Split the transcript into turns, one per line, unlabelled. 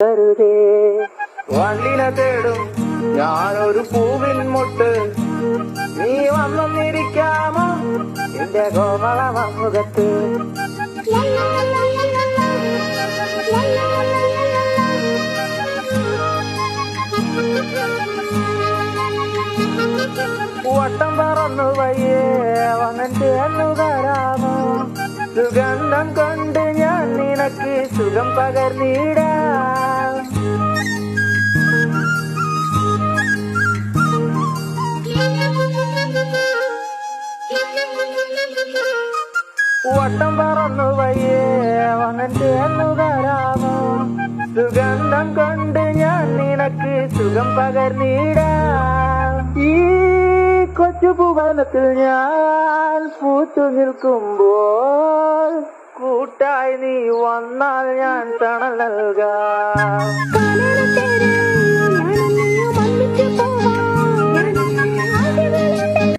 കരുതേ വള്ളിനെ തേടും ഞാനൊരു പൂവിൻ മുട്ട്, നീ വന്നിരിക്കാമോ എന്റെ കോമള മുഖത്ത്. വട്ടം പറന്നു വയ്യേ വന്നിട്ട് തരാമോ, സുഗന്ധം കൊണ്ട് ഞാൻ നിനക്ക് സുഖം പകർന്നിടാം. വട്ടം പറന്നു വയ്യേ വന്നിട്ട് തരാമോ, സുഗന്ധം കൊണ്ട് ഞാൻ നിനക്ക് സുഖം പകർന്നിടാം. ഈ കൊച്ചു ഭുവനത്തിൽ ഞാൻ പൂത്തു നിൽക്കുമ്പോൾ കൂട്ടായി നീ വന്നാൽ ഞാൻ തണൽ നൽകാം.